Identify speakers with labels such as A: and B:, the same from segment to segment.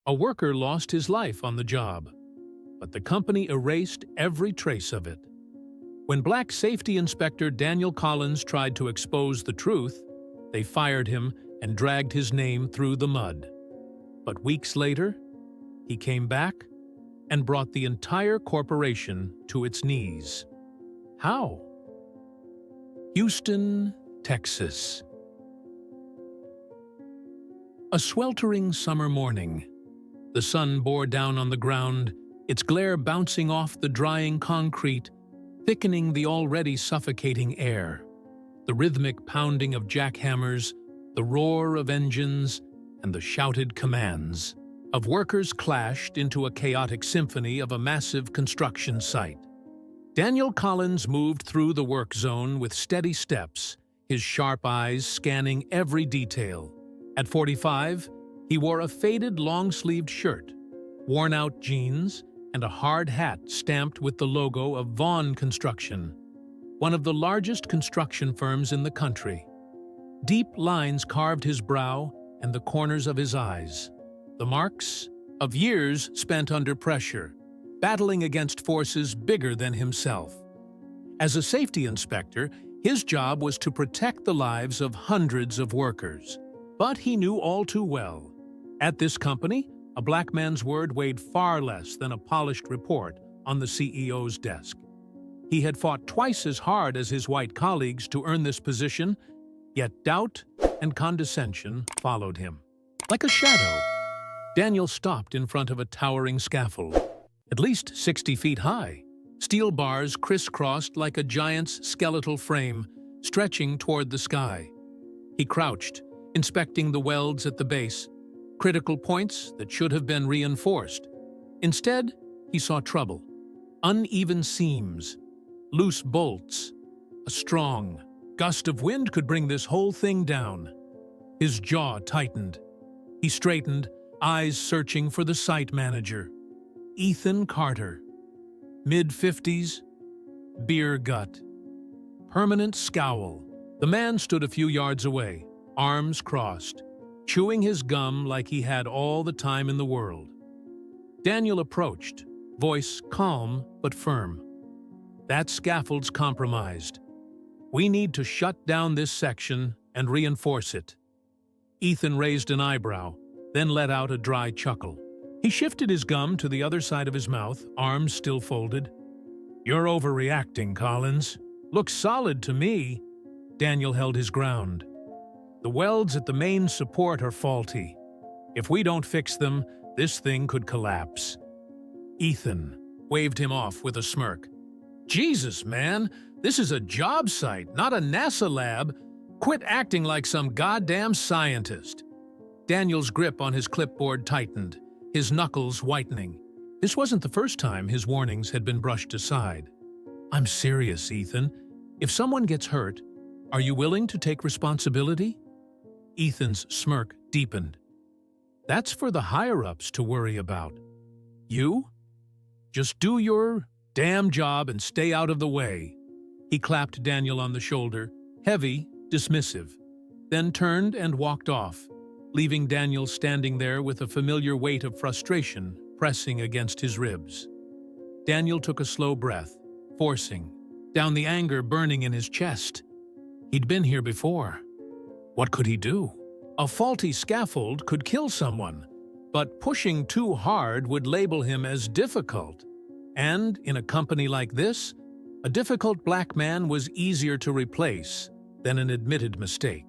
A: A worker lost his life on the job, but the company erased every trace of it. When Black Safety Inspector Daniel Collins tried to expose the truth, they fired him and dragged his name through the mud. But weeks later, he came back and brought the entire corporation to its knees. How? Houston, Texas. A sweltering summer morning. The sun bore down on the ground, its glare bouncing off the drying concrete, thickening the already suffocating air. The rhythmic pounding of jackhammers, the roar of engines, and the shouted commands of workers clashed into a chaotic symphony of a massive construction site. Daniel Collins moved through the work zone with steady steps, his sharp eyes scanning every detail. At 45, he wore a faded long-sleeved shirt, worn-out jeans, and a hard hat stamped with the logo of Vaughn Construction, one of the largest construction firms in the country. Deep lines carved his brow and the corners of his eyes, the marks of years spent under pressure, battling against forces bigger than himself. As a safety inspector, his job was to protect the lives of hundreds of workers. But he knew all too well, at this company, a black man's word weighed far less than a polished report on the CEO's desk. He had fought twice as hard as his white colleagues to earn this position, yet doubt and condescension followed him. Like a shadow, Daniel stopped in front of a towering scaffold, at least 60 feet high. Steel bars crisscrossed like a giant's skeletal frame, stretching toward the sky. He crouched, inspecting the welds at the base, critical points that should have been reinforced. Instead, he saw trouble. Uneven seams, loose bolts. A strong gust of wind could bring this whole thing down. His jaw tightened. He straightened, eyes searching for the site manager. Ethan Carter. Mid-50s, beer gut. Permanent scowl. The man stood a few yards away, arms crossed, chewing his gum like he had all the time in the world. Daniel approached, voice calm but firm. That scaffold's compromised. We need to shut down this section and reinforce it. Ethan raised an eyebrow, then let out a dry chuckle. He shifted his gum to the other side of his mouth, arms still folded. You're overreacting, Collins. Looks solid to me. Daniel held his ground. The welds at the main support are faulty. If we don't fix them, this thing could collapse. Ethan waved him off with a smirk. Jesus, man, this is a job site, not a NASA lab. Quit acting like some goddamn scientist. Daniel's grip on his clipboard tightened, his knuckles whitening. This wasn't the first time his warnings had been brushed aside. I'm serious, Ethan. If someone gets hurt, are you willing to take responsibility? Ethan's smirk deepened. That's for the higher-ups to worry about. You? Just do your damn job and stay out of the way. He clapped Daniel on the shoulder, heavy, dismissive, then turned and walked off, leaving Daniel standing there with a familiar weight of frustration pressing against his ribs. Daniel took a slow breath, forcing down the anger burning in his chest. He'd been here before. What could he do? A faulty scaffold could kill someone, but pushing too hard would label him as difficult. And in a company like this, a difficult black man was easier to replace than an admitted mistake.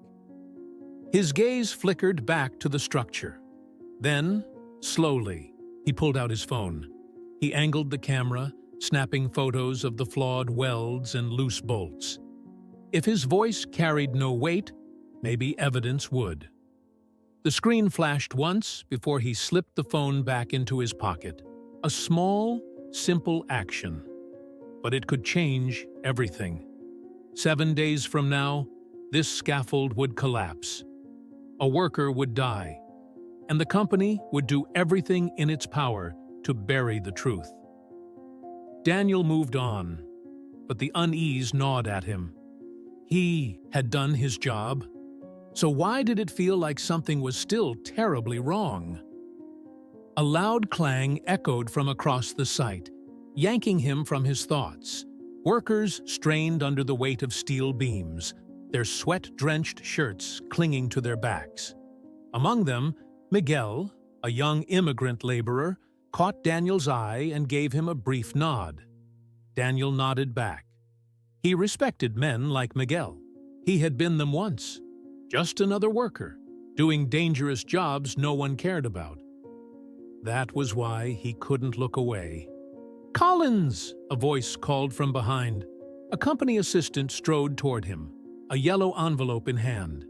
A: His gaze flickered back to the structure. Then, slowly, he pulled out his phone. He angled the camera, snapping photos of the flawed welds and loose bolts. If his voice carried no weight, maybe evidence would. The screen flashed once before he slipped the phone back into his pocket. A small, simple action. But it could change everything. 7 days from now, this scaffold would collapse. A worker would die, and the company would do everything in its power to bury the truth. Daniel moved on, but the unease gnawed at him. He had done his job, so why did it feel like something was still terribly wrong? A loud clang echoed from across the site, yanking him from his thoughts. Workers strained under the weight of steel beams, their sweat-drenched shirts clinging to their backs. Among them, Miguel, a young immigrant laborer, caught Daniel's eye and gave him a brief nod. Daniel nodded back. He respected men like Miguel. He had been them once, just another worker, doing dangerous jobs no one cared about. That was why he couldn't look away. "Collins!" a voice called from behind. A company assistant strode toward him, a yellow envelope in hand.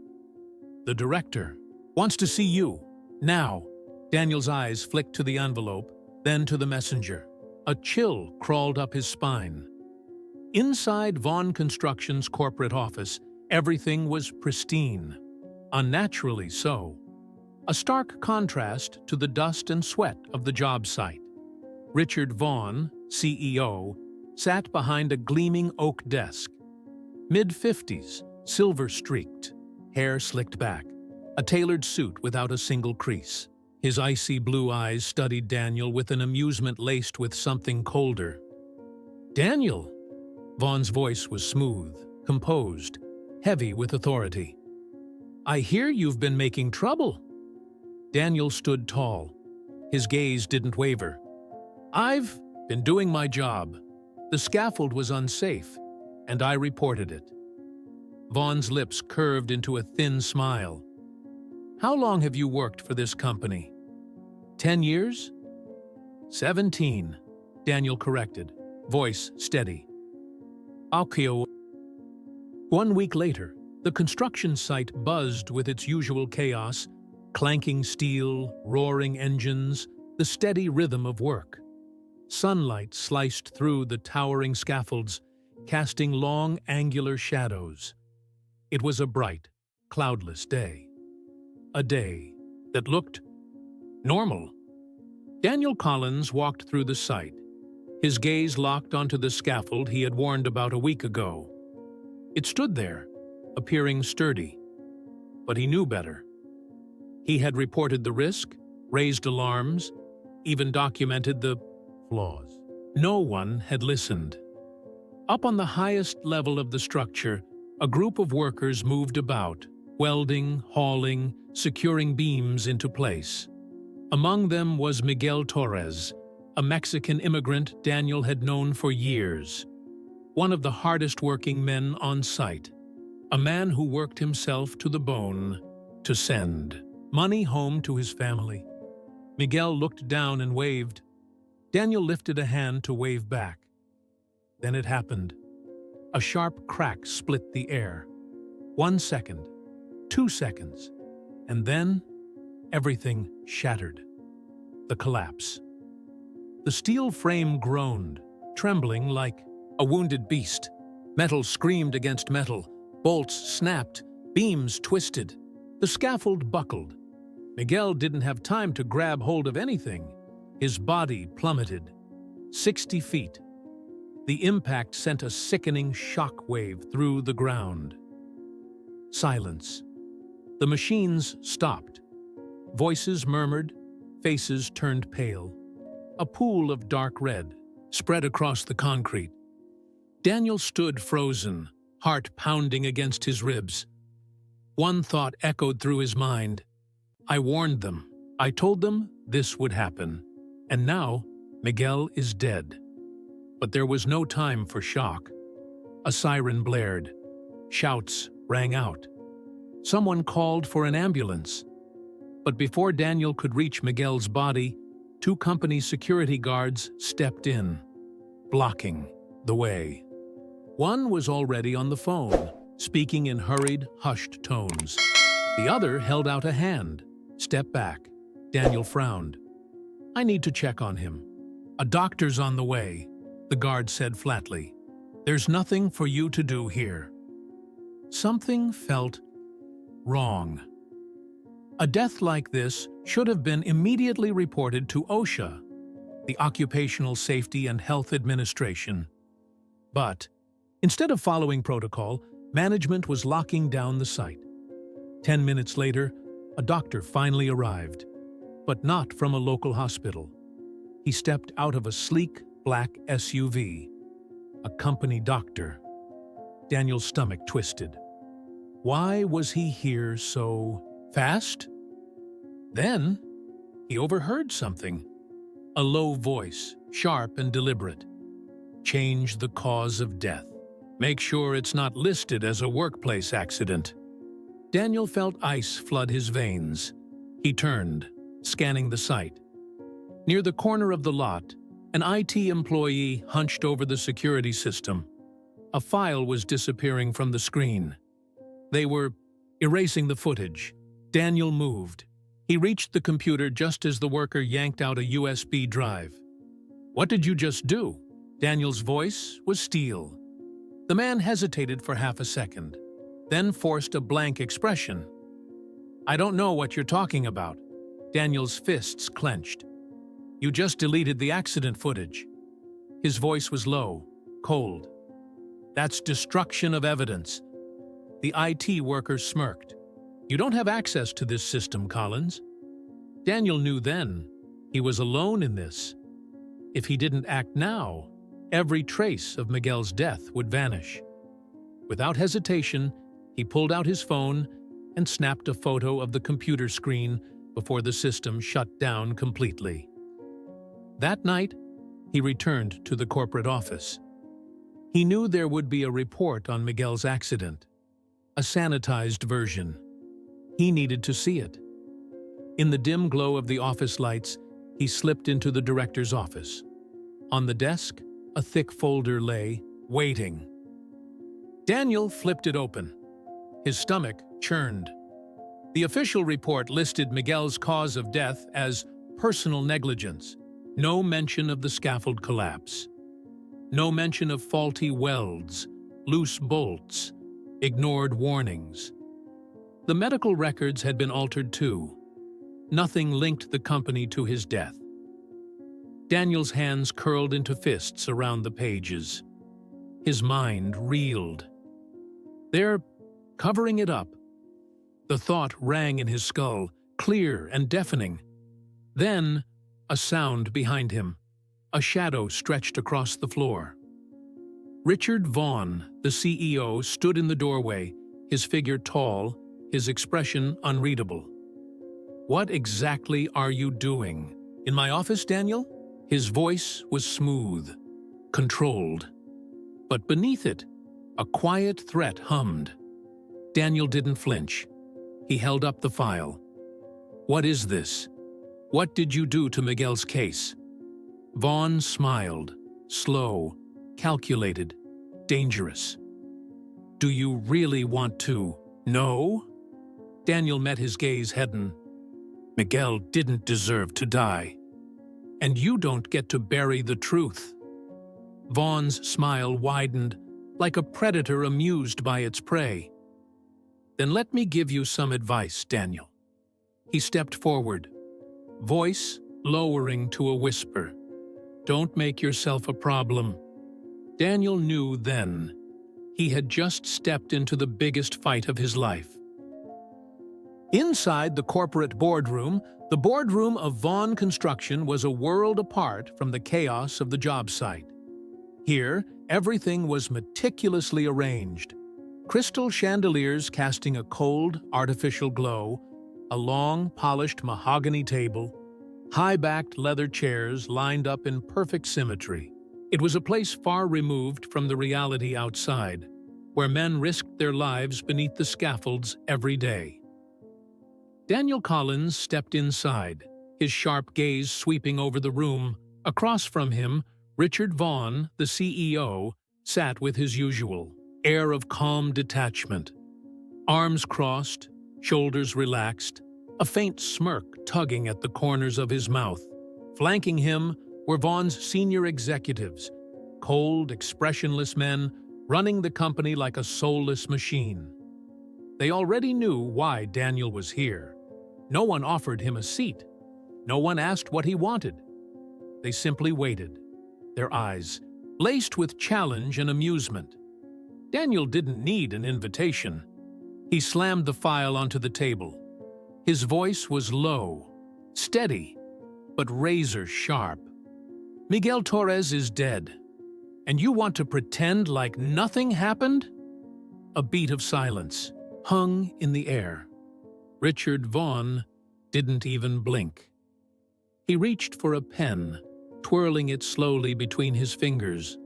A: "The director wants to see you, now." Daniel's eyes flicked to the envelope, then to the messenger. A chill crawled up his spine. Inside Vaughn Construction's corporate office, everything was pristine, unnaturally so. A stark contrast to the dust and sweat of the job site. Richard Vaughn, CEO, sat behind a gleaming oak desk. Mid-50s, silver-streaked, hair slicked back, a tailored suit without a single crease. His icy blue eyes studied Daniel with an amusement laced with something colder. "Daniel!" Vaughn's voice was smooth, composed, heavy with authority. "I hear you've been making trouble." Daniel stood tall. His gaze didn't waver. "I've been doing my job. The scaffold was unsafe, and I reported it." Vaughn's lips curved into a thin smile. "How long have you worked for this company?" 10 years? 17, Daniel corrected, voice steady. "Okay." 1 week later, the construction site buzzed with its usual chaos, clanking steel, roaring engines, the steady rhythm of work. Sunlight sliced through the towering scaffolds, casting long, angular shadows. It was a bright, cloudless day. A day that looked normal. Daniel Collins walked through the site, his gaze locked onto the scaffold he had warned about a week ago. It stood there, appearing sturdy. But he knew better. He had reported the risk, raised alarms, even documented the flaws. No one had listened. Up on the highest level of the structure, a group of workers moved about, welding, hauling, securing beams into place. Among them was Miguel Torres, a Mexican immigrant Daniel had known for years. One of the hardest-working men on site. A man who worked himself to the bone to send money home to his family. Miguel looked down and waved. Daniel lifted a hand to wave back. Then it happened. A sharp crack split the air. 1 second, 2 seconds, and then everything shattered. The collapse. The steel frame groaned, trembling like a wounded beast. Metal screamed against metal. Bolts snapped, beams twisted. The scaffold buckled. Miguel didn't have time to grab hold of anything. His body plummeted. 60 feet. The impact sent a sickening shock wave through the ground. Silence. The machines stopped. Voices murmured, faces turned pale. A pool of dark red spread across the concrete. Daniel stood frozen, heart pounding against his ribs. One thought echoed through his mind. I warned them. I told them this would happen. And now, Miguel is dead. But there was no time for shock. A siren blared. Shouts rang out. Someone called for an ambulance. But before Daniel could reach Miguel's body, 2 company security guards stepped in, blocking the way. One was already on the phone, speaking in hurried, hushed tones. The other held out a hand. Step back. Daniel frowned. I need to check on him. A doctor's on the way, the guard said flatly. There's nothing for you to do here. Something felt wrong. A death like this should have been immediately reported to OSHA, the Occupational Safety and Health Administration. But instead of following protocol, management was locking down the site. 10 minutes later, a doctor finally arrived. but not from a local hospital. He stepped out of a sleek, black SUV. A company doctor. Daniel's stomach twisted. Why was he here so fast? Then, he overheard something. A low voice, sharp and deliberate. Change the cause of death. Make sure it's not listed as a workplace accident. Daniel felt ice flood his veins. He turned, scanning the site. Near the corner of the lot, an IT employee hunched over the security system. A file was disappearing from the screen. They were erasing the footage. Daniel moved. He reached the computer just as the worker yanked out a USB drive. "What did you just do?" Daniel's voice was steel. The man hesitated for half a second, then forced a blank expression. "I don't know what you're talking about." Daniel's fists clenched. "You just deleted the accident footage." His voice was low, cold. "That's destruction of evidence." The IT worker smirked. "You don't have access to this system, Collins." Daniel knew then he was alone in this. If he didn't act now, every trace of Miguel's death would vanish. Without hesitation, he pulled out his phone and snapped a photo of the computer screen before the system shut down completely. That night, he returned to the corporate office. He knew there would be a report on Miguel's accident, a sanitized version. He needed to see it. In the dim glow of the office lights, he slipped into the director's office. On the desk, a thick folder lay, waiting. Daniel flipped it open. His stomach churned. The official report listed Miguel's cause of death as personal negligence. No mention of the scaffold collapse. No mention of faulty welds, loose bolts, ignored warnings. The medical records had been altered too. Nothing linked the company to his death. Daniel's hands curled into fists around the pages. His mind reeled. They're covering it up. The thought rang in his skull, clear and deafening. Then, a sound behind him. A shadow stretched across the floor. Richard Vaughn, the CEO, stood in the doorway, his figure tall, his expression unreadable. "What exactly are you doing? In my office, Daniel?" His voice was smooth, controlled. But beneath it, a quiet threat hummed. Daniel didn't flinch. He held up the file. "What is this? What did you do to Miguel's case?" Vaughn smiled, slow, calculated, dangerous. "Do you really want to know?" Daniel met his gaze head-on. "Miguel didn't deserve to die. And you don't get to bury the truth." Vaughn's smile widened, like a predator amused by its prey. "Then let me give you some advice, Daniel." He stepped forward, voice lowering to a whisper. "Don't make yourself a problem." Daniel knew then he had just stepped into the biggest fight of his life. Inside the corporate boardroom, the boardroom of Vaughn Construction was a world apart from the chaos of the job site. Here, everything was meticulously arranged. Crystal chandeliers casting a cold, artificial glow, a long, polished mahogany table, high-backed leather chairs lined up in perfect symmetry. It was a place far removed from the reality outside, where men risked their lives beneath the scaffolds every day. Daniel Collins stepped inside, his sharp gaze sweeping over the room. Across from him, Richard Vaughn, the CEO, sat with his usual air of calm detachment. Arms crossed, shoulders relaxed, a faint smirk tugging at the corners of his mouth. Flanking him were Vaughn's senior executives, cold, expressionless men running the company like a soulless machine. They already knew why Daniel was here. No one offered him a seat. No one asked what he wanted. They simply waited, their eyes laced with challenge and amusement. Daniel didn't need an invitation. He slammed the file onto the table. His voice was low, steady, but razor sharp. Miguel Torres is dead, and you want to pretend like nothing happened? A beat of silence hung in the air. Richard Vaughn didn't even blink. He reached for a pen, twirling it slowly between his fingers,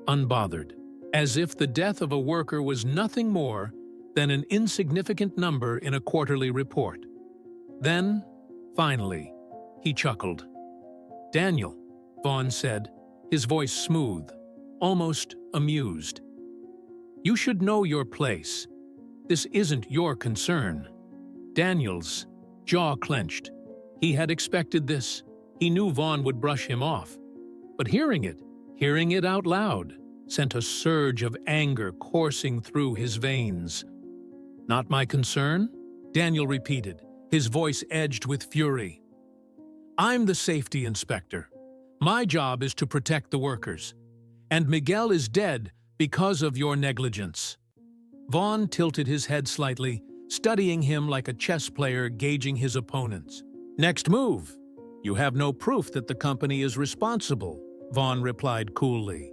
A: unbothered, as if the death of a worker was nothing more than an insignificant number in a quarterly report. Then, finally, he chuckled. "Daniel," Vaughn said, his voice smooth, almost amused. "You should know your place. This isn't your concern." Daniel's jaw clenched. He had expected this. He knew Vaughn would brush him off. But hearing it out loud, sent a surge of anger coursing through his veins. "Not my concern?" Daniel repeated, his voice edged with fury. "I'm the safety inspector. My job is to protect the workers. And Miguel is dead because of your negligence." Vaughn tilted his head slightly, studying him like a chess player gauging his opponents. "Next move. You have no proof that the company is responsible," Vaughn replied coolly.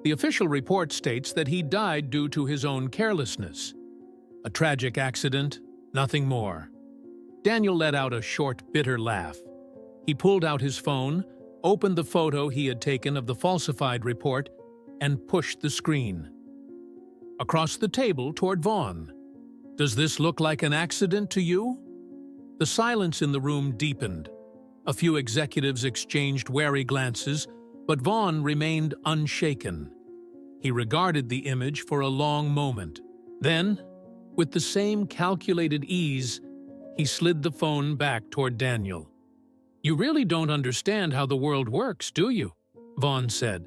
A: "The official report states that he died due to his own carelessness. A tragic accident, nothing more." Daniel let out a short, bitter laugh. He pulled out his phone, opened the photo he had taken of the falsified report, and pushed the screen across the table toward Vaughn. "Does this look like an accident to you?" The silence in the room deepened. A few executives exchanged wary glances, but Vaughn remained unshaken. He regarded the image for a long moment. Then, with the same calculated ease, he slid the phone back toward Daniel. "You really don't understand how the world works, do you?" Vaughn said,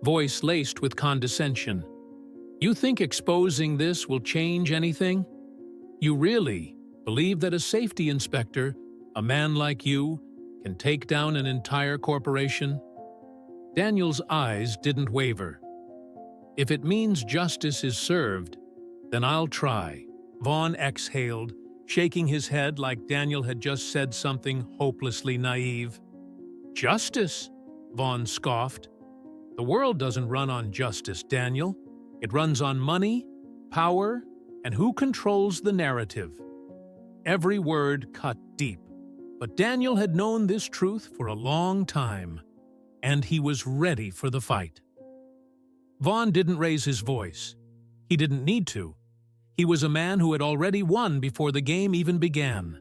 A: voice laced with condescension. "You think exposing this will change anything? You really believe that a safety inspector, a man like you, can take down an entire corporation?" Daniel's eyes didn't waver. "If it means justice is served, then I'll try," Vaughn exhaled, shaking his head like Daniel had just said something hopelessly naive. "Justice?" Vaughn scoffed. "The world doesn't run on justice, Daniel. It runs on money, power, and who controls the narrative." Every word cut deep, but Daniel had known this truth for a long time, and he was ready for the fight. Vaughn didn't raise his voice. He didn't need to. He was a man who had already won before the game even began.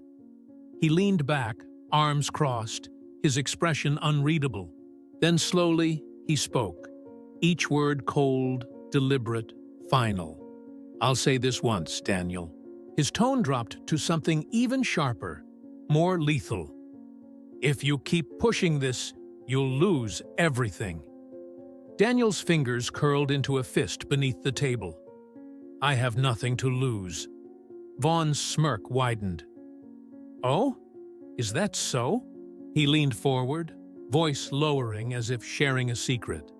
A: He leaned back, arms crossed, his expression unreadable. Then slowly, he spoke, each word cold, deliberate, final. "I'll say this once, Daniel." His tone dropped to something even sharper, more lethal. "If you keep pushing this, you'll lose everything." Daniel's fingers curled into a fist beneath the table. "I have nothing to lose." Vaughn's smirk widened. "Oh? Is that so?" He leaned forward, voice lowering as if sharing a secret.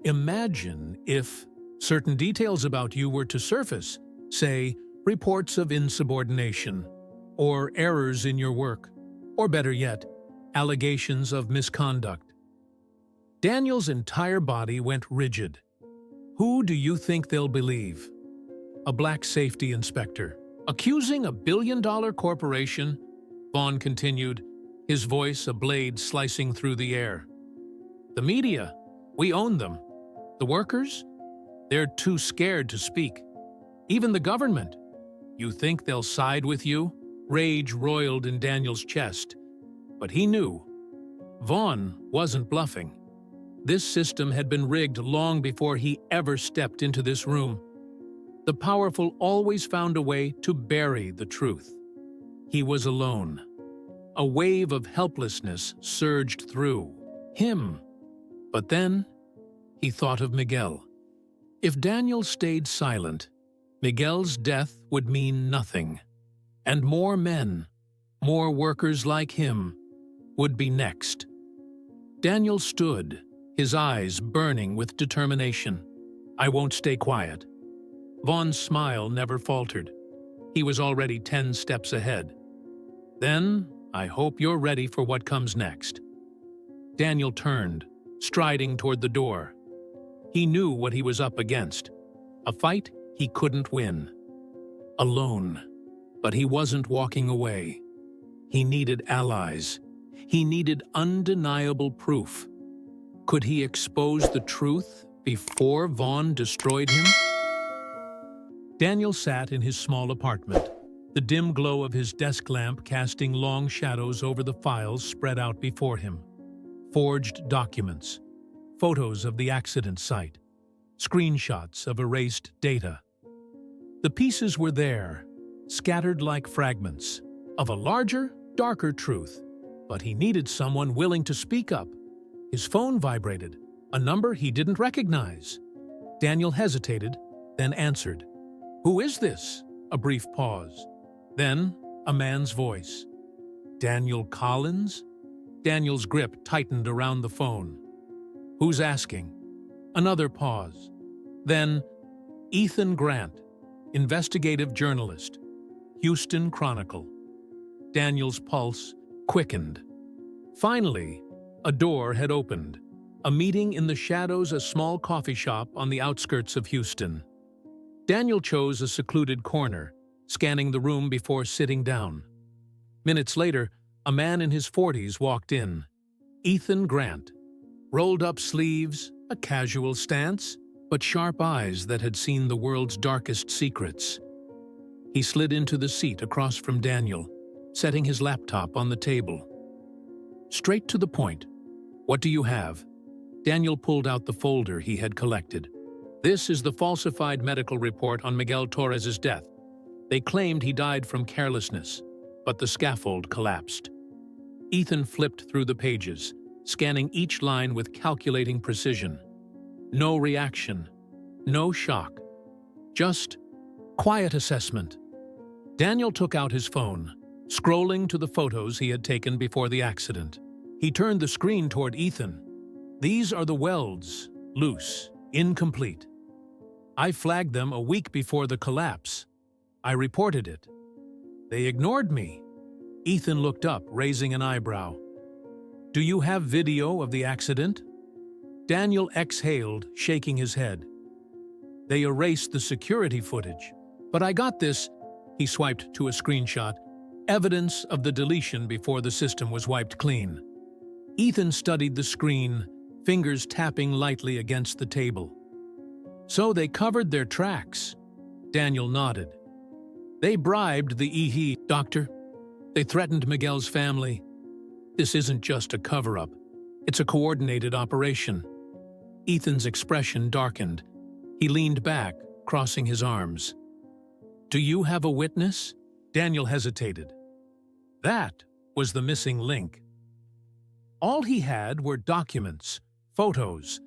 A: "Imagine if certain details about you were to surface, say, reports of insubordination, or errors in your work, or better yet, allegations of misconduct." Daniel's entire body went rigid. "Who do you think they'll believe? A black safety inspector, accusing a billion-dollar corporation?" Vaughn continued, his voice a blade slicing through the air. "The media, we own them. The workers? They're too scared to speak. Even the government. You think they'll side with you?" Rage roiled in Daniel's chest. But he knew. Vaughn wasn't bluffing. This system had been rigged long before he ever stepped into this room. The powerful always found a way to bury the truth. He was alone. A wave of helplessness surged through him. But then, he thought of Miguel. If Daniel stayed silent, Miguel's death would mean nothing. And more men, more workers like him, would be next. Daniel stood, his eyes burning with determination. "I won't stay quiet." Vaughn's smile never faltered. He was already 10 steps ahead. Then, I hope you're ready for what comes next." Daniel turned, striding toward the door. He knew what he was up against. A fight he couldn't win. Alone. But he wasn't walking away. He needed allies. He needed undeniable proof. Could he expose the truth before Vaughn destroyed him? Daniel sat in his small apartment, the dim glow of his desk lamp casting long shadows over the files spread out before him. Forged documents, photos of the accident site, screenshots of erased data. The pieces were there, scattered like fragments, of a larger, darker truth. But he needed someone willing to speak up. His phone vibrated, a number he didn't recognize. Daniel hesitated, then answered. "Who is this?" A brief pause. Then, a man's voice. "Daniel Collins?" Daniel's grip tightened around the phone. "Who's asking?" Another pause. Then, "Ethan Grant, investigative journalist, Houston Chronicle." Daniel's pulse quickened. Finally, a door had opened. A meeting in the shadows, a small coffee shop on the outskirts of Houston. Daniel chose a secluded corner, scanning the room before sitting down. Minutes later, a man in his 40s walked in. Ethan Grant. Rolled up sleeves, a casual stance, but sharp eyes that had seen the world's darkest secrets. He slid into the seat across from Daniel, setting his laptop on the table. Straight to the point. "What do you have?" Daniel pulled out the folder he had collected. "This is the falsified medical report on Miguel Torres's death. They claimed he died from carelessness, but the scaffold collapsed." Ethan flipped through the pages, scanning each line with calculating precision. No reaction, no shock, just quiet assessment. Daniel took out his phone, scrolling to the photos he had taken before the accident. He turned the screen toward Ethan. "These are the welds, loose, incomplete. I flagged them a week before the collapse. I reported it. They ignored me." Ethan looked up, raising an eyebrow. "Do you have video of the accident?" Daniel exhaled, shaking his head. "They erased the security footage. But I got this," he swiped to a screenshot, "evidence of the deletion before the system was wiped clean." Ethan studied the screen, fingers tapping lightly against the table. "So they covered their tracks." Daniel nodded. "They bribed the EE doctor. They threatened Miguel's family. This isn't just a cover-up. It's a coordinated operation." Ethan's expression darkened. He leaned back, crossing his arms. "Do you have a witness?" Daniel hesitated. That was the missing link. All he had were documents, photos,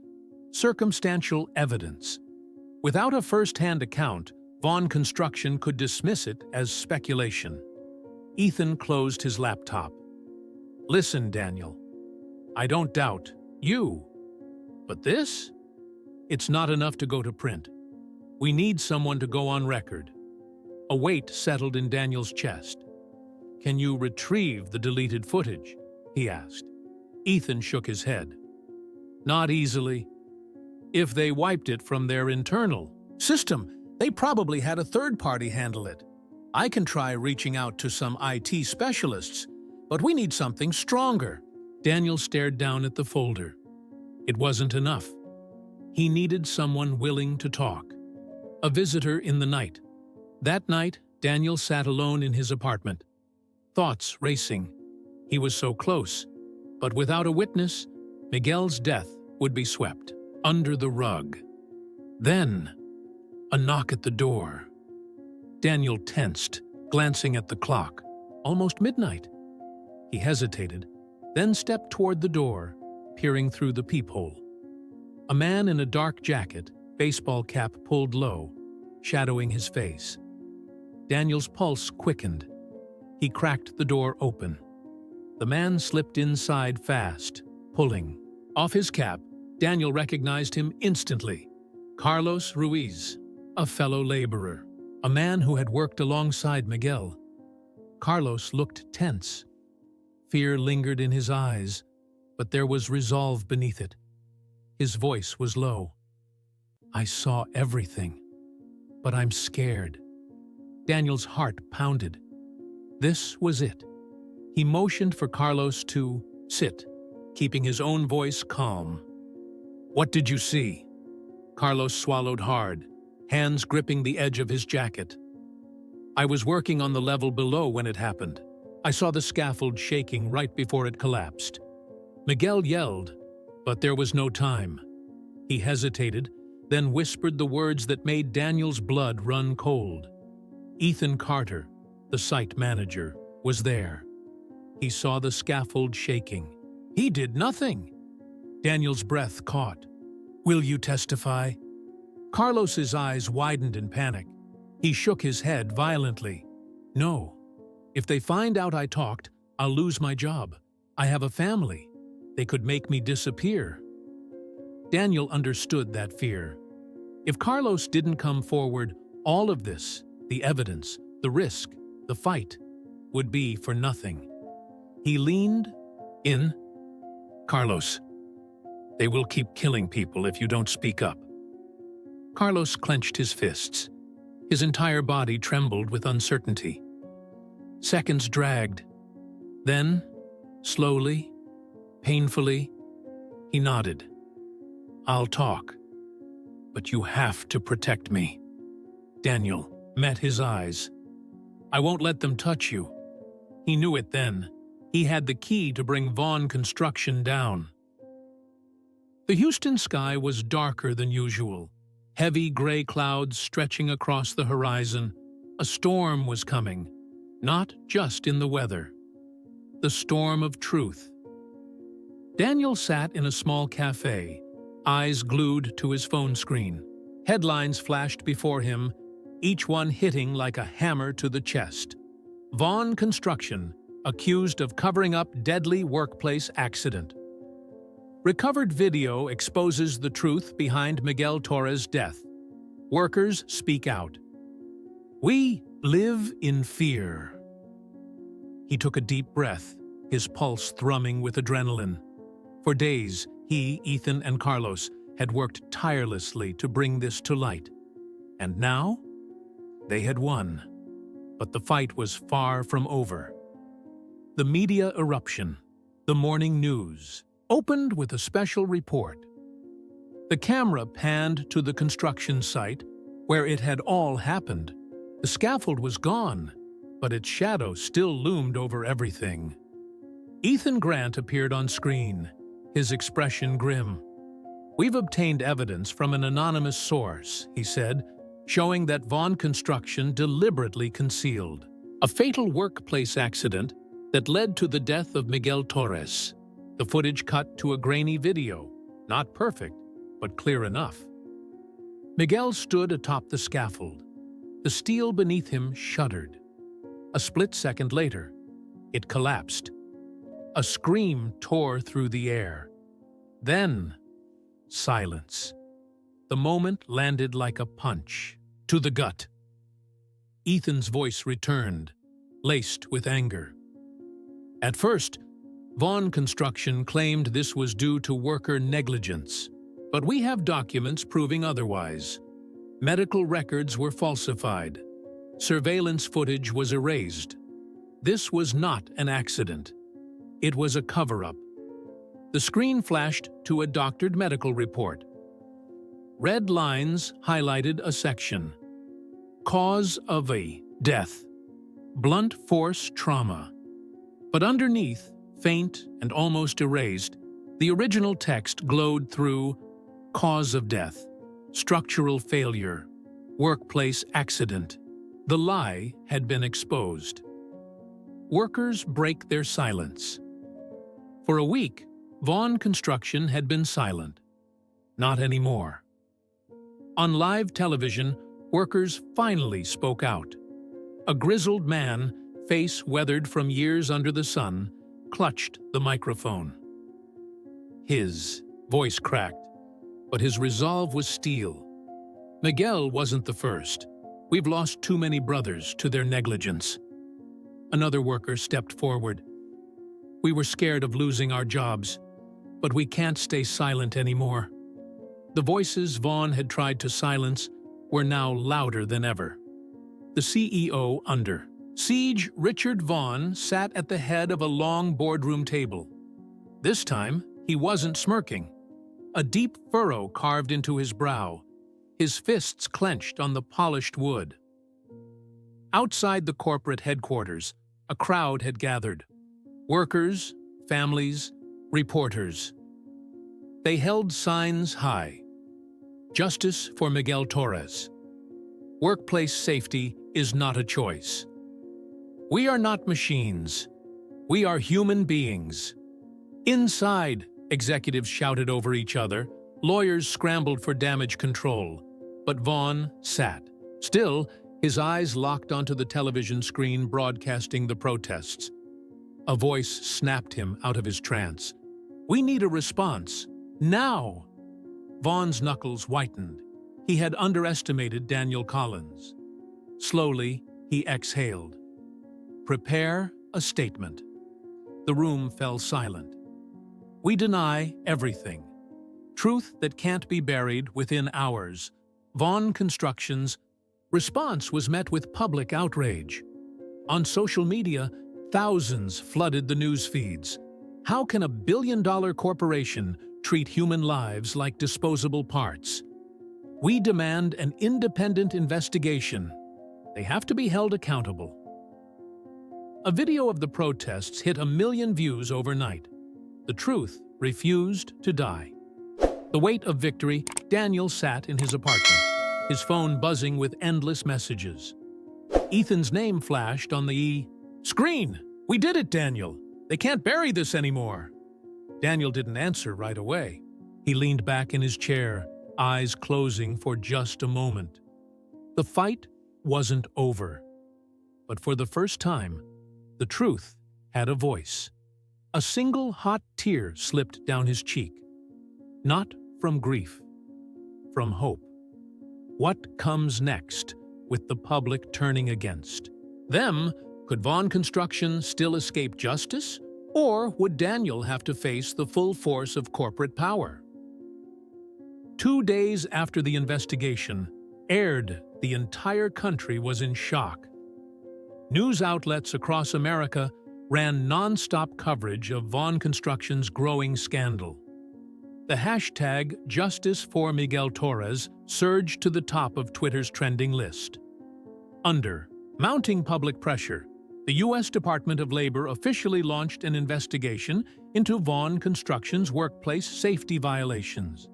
A: circumstantial evidence. Without a first-hand account, Vaughn Construction could dismiss it as speculation. Ethan closed his laptop. "Listen, Daniel. I don't doubt you. But this? It's not enough to go to print. We need someone to go on record." A weight settled in Daniel's chest. "Can you retrieve the deleted footage?" he asked. Ethan shook his head. "Not easily. If they wiped it from their internal system, they probably had a third party handle it. I can try reaching out to some IT specialists, but we need something stronger." Daniel stared down at the folder. It wasn't enough. He needed someone willing to talk. A visitor in the night. That night, Daniel sat alone in his apartment. Thoughts racing. He was so close. But without a witness, Miguel's death would be swept under the rug. Then, a knock at the door. Daniel tensed, glancing at the clock. Almost midnight. He hesitated, then stepped toward the door, peering through the peephole. A man in a dark jacket, baseball cap pulled low, shadowing his face. Daniel's pulse quickened. He cracked the door open. The man slipped inside fast, pulling. Off his cap, Daniel recognized him instantly. Carlos Ruiz, a fellow laborer, a man who had worked alongside Miguel. Carlos looked tense. Fear lingered in his eyes, but there was resolve beneath it. His voice was low. "I saw everything, but I'm scared." Daniel's heart pounded. This was it. He motioned for Carlos to sit, keeping his own voice calm. "What did you see?" Carlos swallowed hard, hands gripping the edge of his jacket. "I was working on the level below when it happened. I saw the scaffold shaking right before it collapsed." Miguel yelled, but there was no time. He hesitated, then whispered the words that made Daniel's blood run cold. Ethan Carter, the site manager, was there. He saw the scaffold shaking. "He did nothing!" Daniel's breath caught. "Will you testify?" Carlos's eyes widened in panic. He shook his head violently. "No. If they find out I talked, I'll lose my job. I have a family. They could make me disappear." Daniel understood that fear. If Carlos didn't come forward, all of this, the evidence, the risk, the fight, would be for nothing. He leaned in. "Carlos, they will keep killing people if you don't speak up." Carlos clenched his fists. His entire body trembled with uncertainty. Seconds dragged. Then, slowly, painfully, he nodded. "I'll talk, but you have to protect me." Daniel met his eyes. "I won't let them touch you." He knew it then. He had the key to bring Vaughn Construction down. The Houston sky was darker than usual. Heavy gray clouds stretching across the horizon. A storm was coming, not just in the weather. The storm of truth. Daniel sat in a small cafe, eyes glued to his phone screen. Headlines flashed before him, each one hitting like a hammer to the chest. Vaughn Construction, accused of covering up deadly workplace accident. Recovered video exposes the truth behind Miguel Torres' death. Workers speak out. "We live in fear." He took a deep breath, his pulse thrumming with adrenaline. For days, he, Ethan, and Carlos had worked tirelessly to bring this to light. And now, they had won. But the fight was far from over. The media eruption, the morning news, opened with a special report. The camera panned to the construction site, where it had all happened. The scaffold was gone, but its shadow still loomed over everything. Ethan Grant appeared on screen, his expression grim. "We've obtained evidence from an anonymous source," he said, showing that Vaughn Construction deliberately concealed a fatal workplace accident that led to the death of Miguel Torres. The footage cut to a grainy video, not perfect, but clear enough. Miguel stood atop the scaffold. The steel beneath him shuddered. A split second later, it collapsed. A scream tore through the air. Then, silence. The moment landed like a punch, to the gut. Ethan's voice returned, laced with anger. At first, Vaughn Construction claimed this was due to worker negligence, but we have documents proving otherwise. Medical records were falsified. Surveillance footage was erased. This was not an accident. It was a cover-up. The screen flashed to a doctored medical report. Red lines highlighted a section. Cause of a death. Blunt force trauma. But underneath, faint and almost erased, the original text glowed through cause of death, structural failure, workplace accident. The lie had been exposed. Workers break their silence. For a week, Vaughn Construction had been silent. Not anymore. On live television, workers finally spoke out. A grizzled man, face weathered from years under the sun, clutched the microphone. His voice cracked, but his resolve was steel. "Miguel wasn't the first. We've lost too many brothers to their negligence." Another worker stepped forward. We were scared of losing our jobs, but we can't stay silent anymore. The voices Vaughn had tried to silence were now louder than ever. The CEO under siege, Richard Vaughn, sat at the head of a long boardroom table. This time, he wasn't smirking. A deep furrow carved into his brow, his fists clenched on the polished wood. Outside the corporate headquarters, a crowd had gathered. Workers, families, reporters. They held signs high. Justice for Miguel Torres. Workplace safety is not a choice. We are not machines. We are human beings. Inside, executives shouted over each other. Lawyers scrambled for damage control. But Vaughn sat. Still, his eyes locked onto the television screen broadcasting the protests. A voice snapped him out of his trance. "We need a response. Now!" Vaughn's knuckles whitened. He had underestimated Daniel Collins. Slowly, he exhaled. "Prepare a statement." The room fell silent. "We deny everything. Truth that can't be buried within hours." Vaughn Construction's response was met with public outrage. On social media, thousands flooded the news feeds. How can a billion-dollar corporation treat human lives like disposable parts? We demand an independent investigation. They have to be held accountable. A video of the protests hit 1 million views overnight. The truth refused to die. The weight of victory, Daniel sat in his apartment, his phone buzzing with endless messages. Ethan's name flashed on the screen. "We did it, Daniel. They can't bury this anymore." Daniel didn't answer right away. He leaned back in his chair, eyes closing for just a moment. The fight wasn't over. But for the first time, the truth had a voice. A single hot tear slipped down his cheek. Not from grief, from hope. What comes next, with the public turning against them? Could Vaughn Construction still escape justice? Or would Daniel have to face the full force of corporate power? 2 days after the investigation aired, the entire country was in shock. News outlets across America ran non-stop coverage of Vaughn Construction's growing scandal. The hashtag Justice for Miguel Torres surged to the top of Twitter's trending list. Under mounting public pressure, the U.S. Department of Labor officially launched an investigation into Vaughn Construction's workplace safety violations.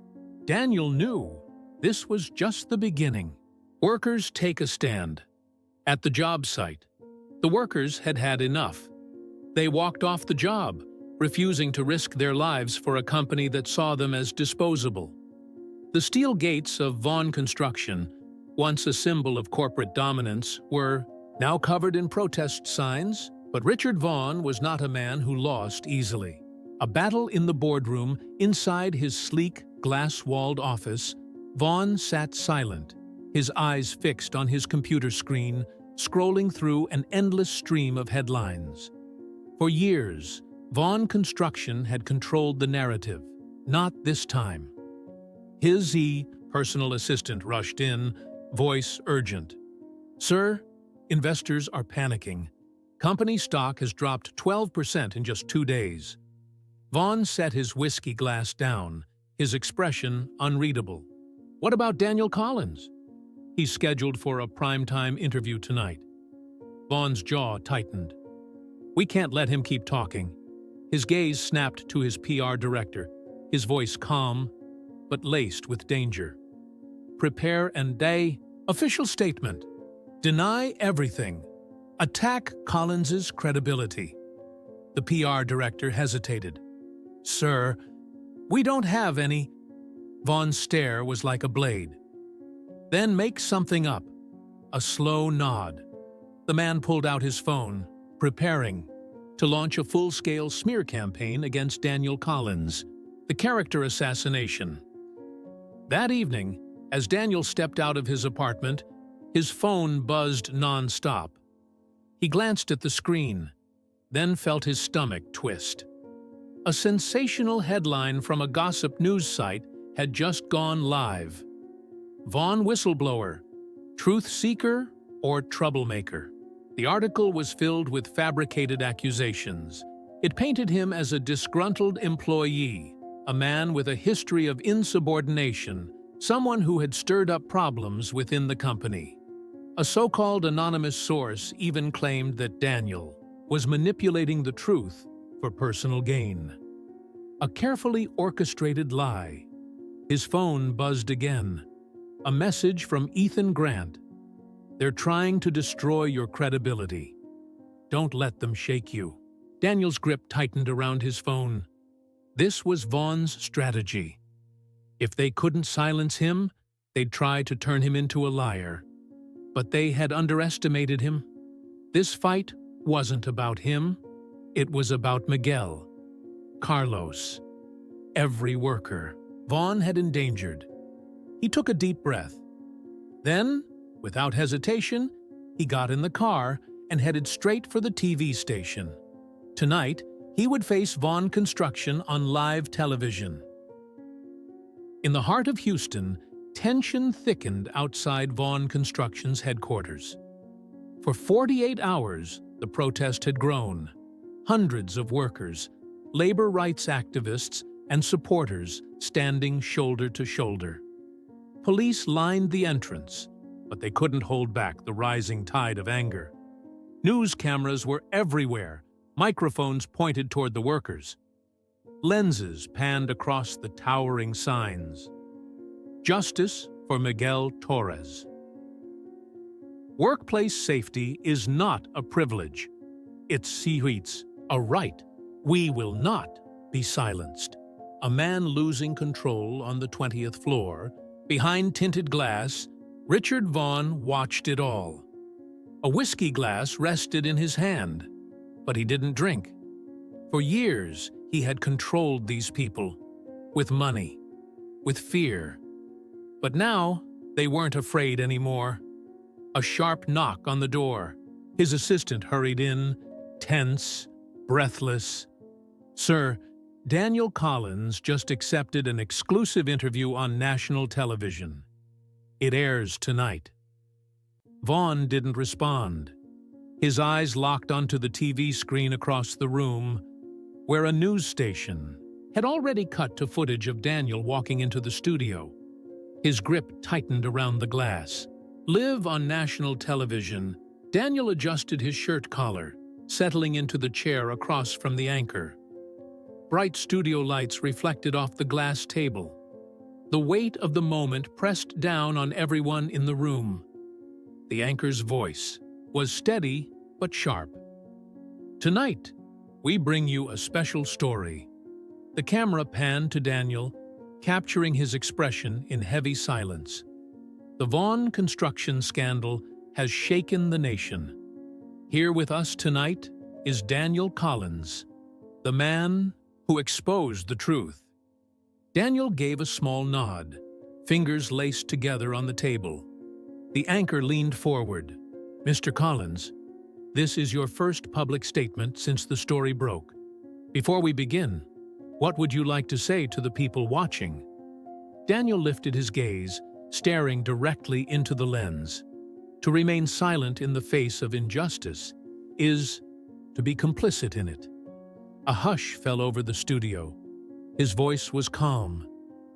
A: Daniel knew this was just the beginning. Workers take a stand. At the job site, the workers had had enough. They walked off the job, refusing to risk their lives for a company that saw them as disposable. The steel gates of Vaughn Construction, once a symbol of corporate dominance, were now covered in protest signs, but Richard Vaughn was not a man who lost easily. A battle in the boardroom, inside his sleek, glass-walled office, Vaughn sat silent, his eyes fixed on his computer screen, scrolling through an endless stream of headlines. For years, Vaughn Construction had controlled the narrative. Not this time. His personal assistant rushed in, voice urgent. "Sir, investors are panicking. Company stock has dropped 12% in just 2 days." Vaughn set his whiskey glass down, his expression unreadable. "What about Daniel Collins? He's scheduled for a primetime interview tonight." Vaughn's jaw tightened. "We can't let him keep talking." His gaze snapped to his PR director, his voice calm, but laced with danger. "Prepare and official statement. Deny everything. Attack Collins's credibility." The PR director hesitated. "Sir, we don't have any." Vaughn's stare was like a blade. "Then make something up." A slow nod. The man pulled out his phone, preparing to launch a full-scale smear campaign against Daniel Collins, the character assassination. That evening, as Daniel stepped out of his apartment, his phone buzzed non-stop. He glanced at the screen. then felt his stomach twist. A sensational headline from a gossip news site had just gone live. Vaughn whistleblower, truth seeker, or troublemaker? The article was filled with fabricated accusations. It painted him as a disgruntled employee, a man with a history of insubordination, someone who had stirred up problems within the company. A so-called anonymous source even claimed that Daniel was manipulating the truth for personal gain. A carefully orchestrated lie. His phone buzzed again. A message from Ethan Grant. They're trying to destroy your credibility. Don't let them shake you. Daniel's grip tightened around his phone. This was Vaughn's strategy. If they couldn't silence him, they'd try to turn him into a liar. But they had underestimated him. This fight wasn't about him. It was about Miguel, Carlos, every worker Vaughn had endangered. He took a deep breath. Then, without hesitation, he got in the car and headed straight for the TV station. Tonight, he would face Vaughn Construction on live television. In the heart of Houston, tension thickened outside Vaughn Construction's headquarters. For 48 hours, the protest had grown. Hundreds of workers, labor rights activists, and supporters standing shoulder to shoulder. Police lined the entrance, but they couldn't hold back the rising tide of anger. News cameras were everywhere, microphones pointed toward the workers. Lenses panned across the towering signs. Justice for Miguel Torres. Workplace safety is not a privilege. It's a right. We will not be silenced. A man losing control on the 20th floor, behind tinted glass, Richard Vaughn watched it all. A whiskey glass rested in his hand, but he didn't drink. For years, he had controlled these people, with money, with fear. But now, they weren't afraid anymore. A sharp knock on the door. His assistant hurried in, tense, breathless. "Sir, Daniel Collins just accepted an exclusive interview on national television. It airs tonight." Vaughn didn't respond. His eyes locked onto the TV screen across the room, where a news station had already cut to footage of Daniel walking into the studio. His grip tightened around the glass. Live on national television, Daniel adjusted his shirt collar, settling into the chair across from the anchor. Bright studio lights reflected off the glass table. The weight of the moment pressed down on everyone in the room. The anchor's voice was steady but sharp. "Tonight, we bring you a special story." The camera panned to Daniel, capturing his expression in heavy silence. The Vaughn construction scandal has shaken the nation. Here with us tonight is Daniel Collins, the man who exposed the truth. Daniel gave a small nod, fingers laced together on the table. The anchor leaned forward. "Mr. Collins, this is your first public statement since the story broke. Before we begin, what would you like to say to the people watching?" Daniel lifted his gaze, staring directly into the lens. To remain silent in the face of injustice is to be complicit in it. A hush fell over the studio. His voice was calm,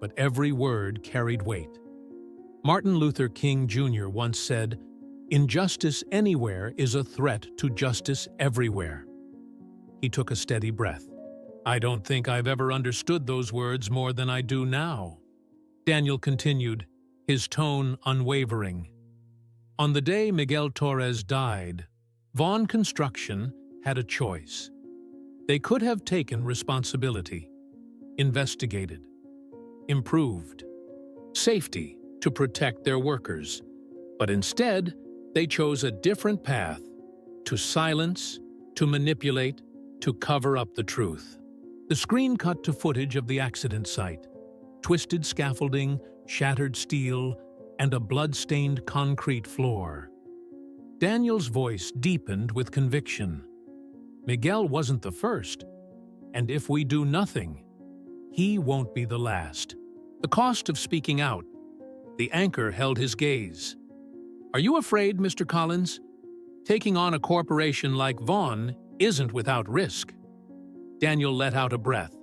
A: but every word carried weight. Martin Luther King Jr. once said, "Injustice anywhere is a threat to justice everywhere." He took a steady breath. "I don't think I've ever understood those words more than I do now." Daniel continued, his tone unwavering. "On the day Miguel Torres died, Vaughn Construction had a choice. They could have taken responsibility, investigated, improved safety to protect their workers, but instead they chose a different path: to silence, to manipulate, to cover up the truth. The screen cut to footage of the accident site: twisted scaffolding, shattered steel, and a blood-stained concrete floor. Daniel's voice deepened with conviction. Miguel wasn't the first, and if we do nothing, he won't be the last. The cost of speaking out. The anchor held his gaze. Are you afraid, Mr. Collins? Taking on a corporation like Vaughn isn't without risk. Daniel let out a breath,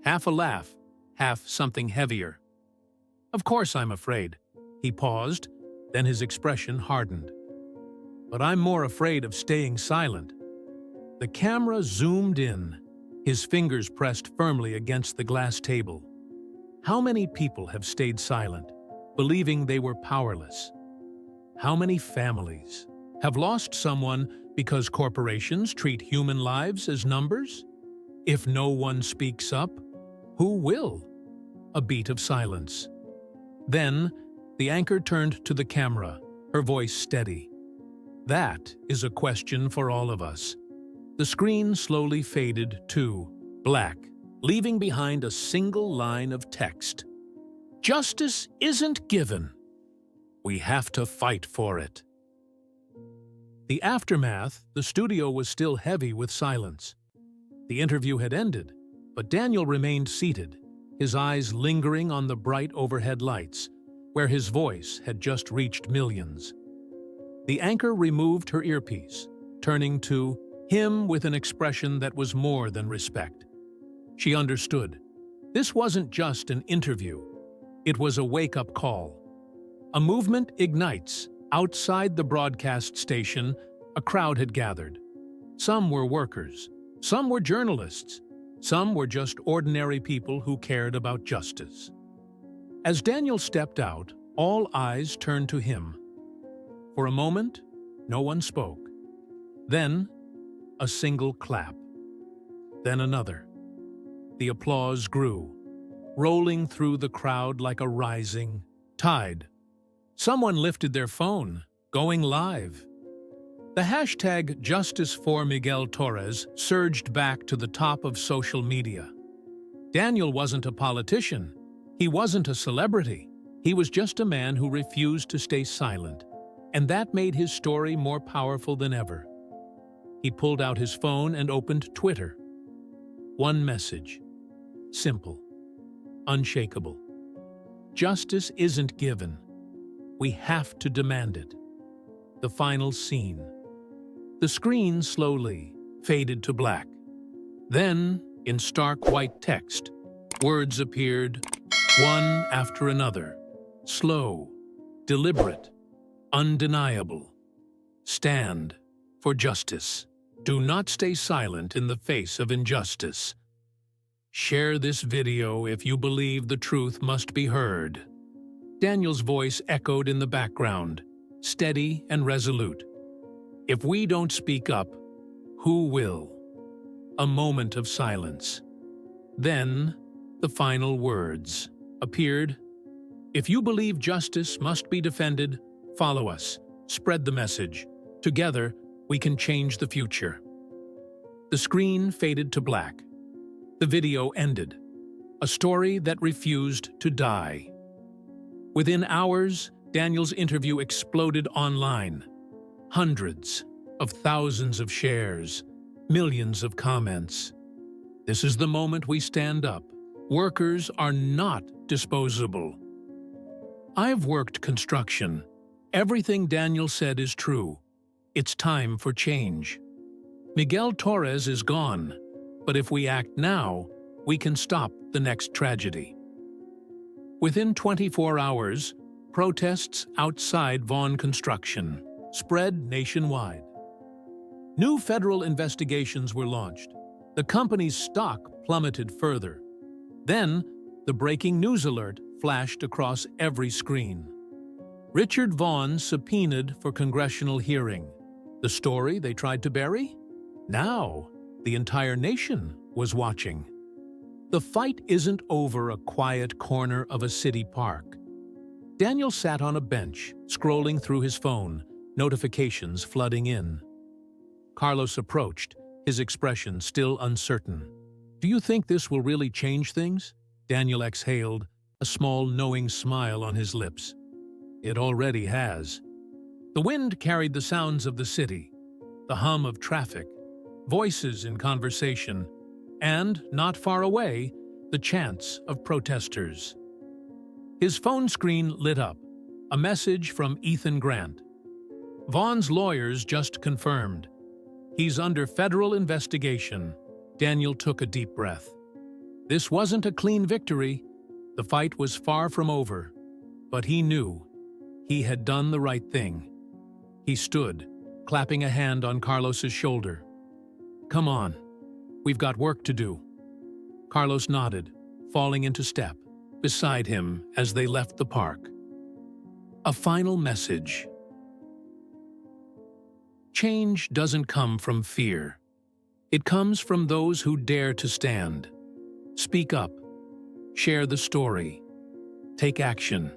A: half a laugh, half something heavier. Of course I'm afraid. He paused, then his expression hardened. But I'm more afraid of staying silent. The camera zoomed in, his fingers pressed firmly against the glass table. How many people have stayed silent, believing they were powerless? How many families have lost someone because corporations treat human lives as numbers? If no one speaks up, who will? A beat of silence. Then, the anchor turned to the camera, her voice steady. That is a question for all of us. The screen slowly faded to black, leaving behind a single line of text. Justice isn't given. We have to fight for it. The aftermath, the studio was still heavy with silence. The interview had ended, but Daniel remained seated, his eyes lingering on the bright overhead lights, where his voice had just reached millions. The anchor removed her earpiece, turning to him with an expression that was more than respect. She understood. This wasn't just an interview. It was a wake-up call. A movement ignites. Outside the broadcast station, a crowd had gathered. Some were workers. Some were journalists. Some were just ordinary people who cared about justice. As Daniel stepped out, all eyes turned to him. For a moment, no one spoke. Then, a single clap. Then another. The applause grew, rolling through the crowd like a rising tide. Someone lifted their phone, going live. The hashtag Justice for Miguel Torres surged back to the top of social media. Daniel wasn't a politician. He wasn't a celebrity. He was just a man who refused to stay silent, and that made his story more powerful than ever. He pulled out his phone and opened Twitter. One message. Simple. Unshakable. Justice isn't given. We have to demand it. The final scene. The screen slowly faded to black. Then, in stark white text, words appeared, one after another. Slow, deliberate, undeniable. Stand for justice. Do not stay silent in the face of injustice. Share this video if you believe the truth must be heard. Daniel's voice echoed in the background, steady and resolute. If we don't speak up, who will? A moment of silence. Then, the final words appeared. If you believe justice must be defended, follow us. Spread the message. Together, we can change the future. The screen faded to black. The video ended. A story that refused to die. Within hours, Daniel's interview exploded online. Hundreds of thousands of shares, millions of comments. This is the moment we stand up. Workers are not disposable. I've worked construction. Everything Daniel said is true. It's time for change. Miguel Torres is gone, but if we act now, we can stop the next tragedy. Within 24 hours, protests outside Vaughn Construction spread nationwide. New federal investigations were launched. The company's stock plummeted further. Then, the breaking news alert flashed across every screen. Richard Vaughn subpoenaed for congressional hearing. The story they tried to bury? Now, the entire nation was watching. The fight isn't over a quiet corner of a city park. Daniel sat on a bench, scrolling through his phone, notifications flooding in. Carlos approached, his expression still uncertain. Do you think this will really change things? Daniel exhaled, a small knowing smile on his lips. It already has. The wind carried the sounds of the city, the hum of traffic, voices in conversation, and, not far away, the chants of protesters. His phone screen lit up, a message from Ethan Grant. Vaughn's lawyers just confirmed. He's under federal investigation. Daniel took a deep breath. This wasn't a clean victory. The fight was far from over. But he knew he had done the right thing. He stood, clapping a hand on Carlos's shoulder. "Come on, we've got work to do." Carlos nodded, falling into step beside him as they left the park. A final message. Change doesn't come from fear. It comes from those who dare to stand. Speak up. Share the story. Take action.